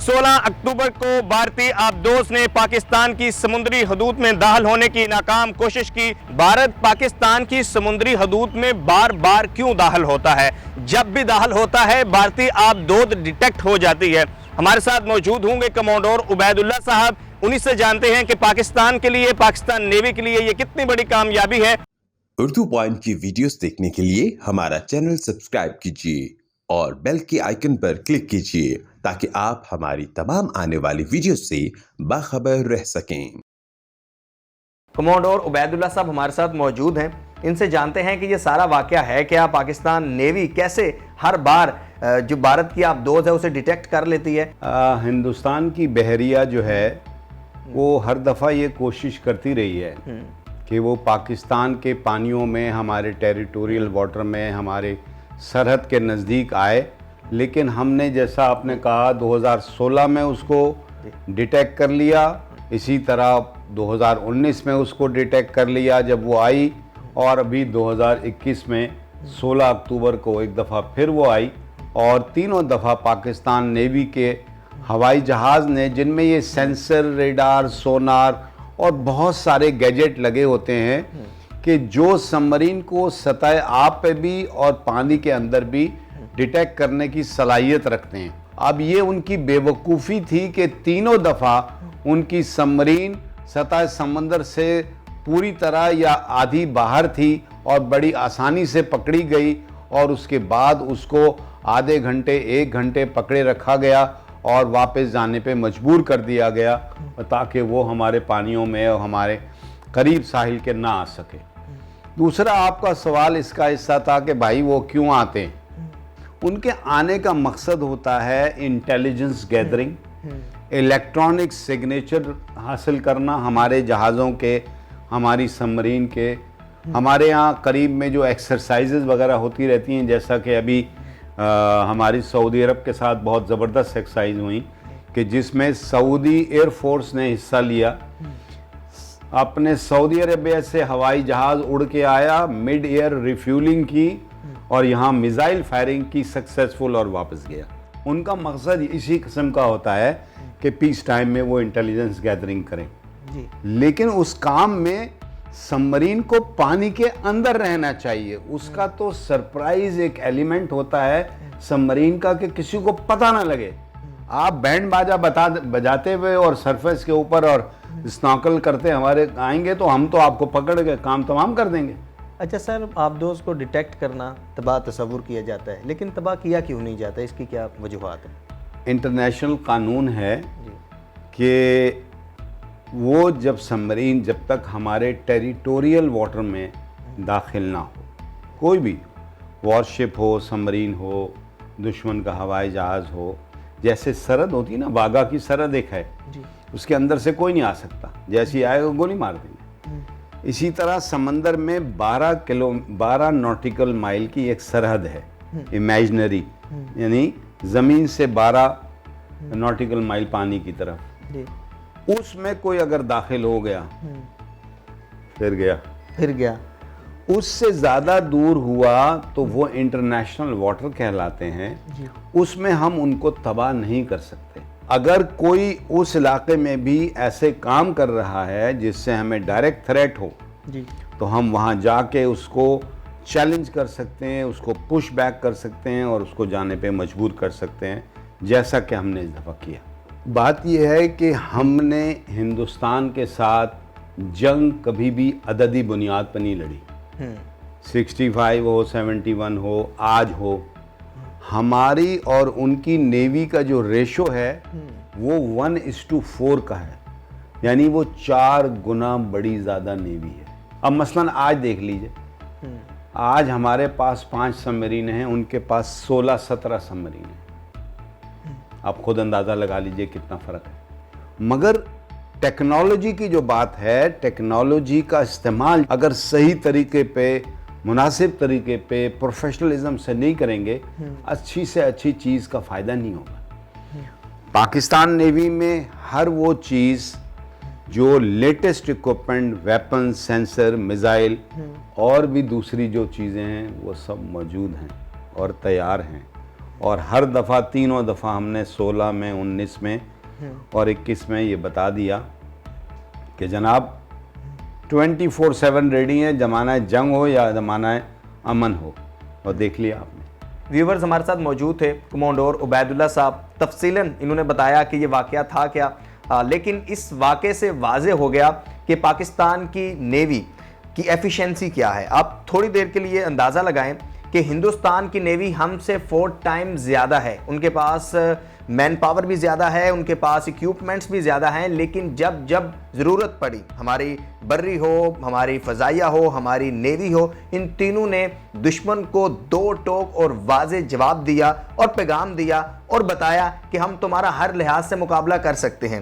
16 अक्टूबर को भारतीय आबदोज ने पाकिस्तान की समुद्री हदूद में दाखिल होने की नाकाम कोशिश की। भारत पाकिस्तान की समुद्री हदूद में बार बार क्यों दाखिल होता है? जब भी दाखिल होता है भारतीय आबदोज डिटेक्ट हो जाती है। हमारे साथ मौजूद होंगे कमांडर उबैदुल्ला साहब, उन्हीं से जानते हैं कि पाकिस्तान के लिए, पाकिस्तान नेवी के लिए ये कितनी बड़ी कामयाबी है। उर्दू पॉइंट की वीडियोस देखने के लिए हमारा चैनल सब्सक्राइब कीजिए और बेल के आइकन पर क्लिक कीजिए ताकि आप हमारी तमाम आने वाली वीडियो से बाखबर रह सकें। कमांडर उबैदुल्ला साहब हमारे साथ मौजूद हैं, इनसे जानते हैं कि ये सारा वाकया है क्या, पाकिस्तान नेवी कैसे हर बार जो भारत की आबदोज है उसे डिटेक्ट कर लेती है? हिंदुस्तान की बहरिया जो है वो हर दफ़ा ये कोशिश करती रही है कि वो पाकिस्तान के पानियों में, हमारे टेरिटोरियल वाटर में, हमारे सरहद के नज़दीक आए, लेकिन हमने जैसा आपने कहा 2016 में उसको डिटेक्ट कर लिया, इसी तरह 2019 में उसको डिटेक्ट कर लिया जब वो आई, और अभी 2021 में 16 अक्टूबर को एक दफ़ा फिर वो आई, और तीनों दफ़ा पाकिस्तान नेवी के हवाई जहाज़ ने, जिनमें ये सेंसर, रेडार, सोनार और बहुत सारे गैजेट लगे होते हैं कि जो सबमरीन को सतह आब पे भी और पानी के अंदर भी डिटेक्ट करने की सलाहियत रखते हैं। अब ये उनकी बेवकूफ़ी थी कि तीनों दफ़ा उनकी सबमरीन सतह समंदर से पूरी तरह या आधी बाहर थी और बड़ी आसानी से पकड़ी गई, और उसके बाद उसको आधे घंटे, 1 घंटे पकड़े रखा गया और वापस जाने पे मजबूर कर दिया गया ताकि वो हमारे पानियों में और हमारे करीब साहिल के ना आ सके। दूसरा आपका सवाल इसका हिस्सा था कि भाई वो क्यों आते हैं। उनके आने का मकसद होता है इंटेलिजेंस गैदरिंग, इलेक्ट्रॉनिक सिग्नेचर हासिल करना हमारे जहाज़ों के, हमारी सबमरीन के। हमारे यहाँ करीब में जो एक्सरसाइजेज वगैरह होती रहती हैं, जैसा कि अभी हमारी सऊदी अरब के साथ बहुत ज़बरदस्त एक्सरसाइज हुई कि जिसमें सऊदी एयर फोर्स ने हिस्सा लिया। अपने सऊदी अरेबिया से हवाई जहाज़ उड़ के आया, मिड एयर रिफ्यूलिंग की और यहाँ मिसाइल फायरिंग की सक्सेसफुल और वापस गया। उनका मकसद इसी किस्म का होता है कि पीस टाइम में वो इंटेलिजेंस गैदरिंग करें जी। लेकिन उस काम में सबमरीन को पानी के अंदर रहना चाहिए। उसका तो सरप्राइज एक एलिमेंट होता है सबमरीन का कि किसी को पता ना लगे। आप बैंड बाजा बजाते हुए और सरफेस के ऊपर और स्नॉकल करते हमारे आएंगे तो हम तो आपको पकड़ के काम तमाम कर देंगे। अच्छा सर, आबदोज को डिटेक्ट करना तबाह तस्वुर किया जाता है, लेकिन तबाह किया क्यों नहीं जाता, इसकी क्या वजूहात है? इंटरनेशनल कानून है कि वो जब सबमरीन जब तक हमारे टेरिटोरियल वाटर में दाखिल ना हो, कोई भी वॉरशिप हो, सबमरीन हो, दुश्मन का हवाई जहाज़ हो, जैसे सरहद होती है ना, वाघा की सरहद एक है जी। उसके अंदर से कोई नहीं आ सकता, जैसे आएगा गोली मार देंगे। इसी तरह समंदर में 12 नॉटिकल माइल की एक सरहद है इमेजिनरी, यानी ज़मीन से 12 नॉटिकल माइल पानी की तरफ जी। उसमें कोई अगर दाखिल हो गया फिर गया, उससे ज़्यादा दूर हुआ तो वो इंटरनेशनल वाटर कहलाते हैं। उसमें हम उनको तबाह नहीं कर सकते। अगर कोई उस इलाके में भी ऐसे काम कर रहा है जिससे हमें डायरेक्ट थ्रेट हो जी, तो हम वहाँ जाके उसको चैलेंज कर सकते हैं, उसको पुश बैक कर सकते हैं और उसको जाने पे मजबूर कर सकते हैं, जैसा कि हमने इस दफ़ा किया। बात यह है कि हमने हिंदुस्तान के साथ जंग कभी भी अददी बुनियाद पर नहीं लड़ी। 65 हो, 71 हो, आज हो, हमारी और उनकी नेवी का जो रेशो है वो 1:4 का है, यानी वो 4 गुना बड़ी ज़्यादा नेवी है। अब मसलन आज देख लीजिए, आज हमारे पास 5 सबमरीन हैं, उनके पास 16-17 सबमरीन हैं। आप खुद अंदाज़ा लगा लीजिए कितना फ़र्क है। मगर टेक्नोलॉजी की जो बात है, टेक्नोलॉजी का इस्तेमाल अगर सही तरीके पे, मुनासिब तरीके पे, प्रोफेशनलिज्म से नहीं करेंगे, अच्छी से अच्छी चीज़ का फ़ायदा नहीं होगा। पाकिस्तान नेवी में हर वो चीज़ जो latest equipment, weapon, sensor, missile और भी दूसरी जो चीज़ें हैं वो सब मौजूद हैं और तैयार हैं। اور ہر دفعہ تینوں دفعہ ہم نے 16 میں 19 میں اور 21 میں یہ بتا دیا کہ جناب 24/7 ریڈی ہیں، زمانہ جنگ ہو یا زمانہ امن ہو، اور دیکھ لیا آپ نے۔ ویورز ہمارے ساتھ موجود تھے کمانڈور عبید اللہ صاحب، تفصیلاً انہوں نے بتایا کہ یہ واقعہ تھا کیا، لیکن اس واقعے سے واضح ہو گیا کہ پاکستان کی نیوی کی ایفیشنسی کیا ہے۔ آپ تھوڑی دیر کے لیے اندازہ لگائیں کہ ہندوستان کی نیوی ہم سے 4 ٹائم زیادہ ہے، ان کے پاس مین پاور بھی زیادہ ہے، ان کے پاس ایکوپمنٹس بھی زیادہ ہیں، لیکن جب ضرورت پڑی، ہماری بری ہو، ہماری فضائیہ ہو، ہماری نیوی ہو، ان تینوں نے دشمن کو 2 ٹوک اور واضح جواب دیا اور پیغام دیا اور بتایا کہ ہم تمہارا ہر لحاظ سے مقابلہ کر سکتے ہیں۔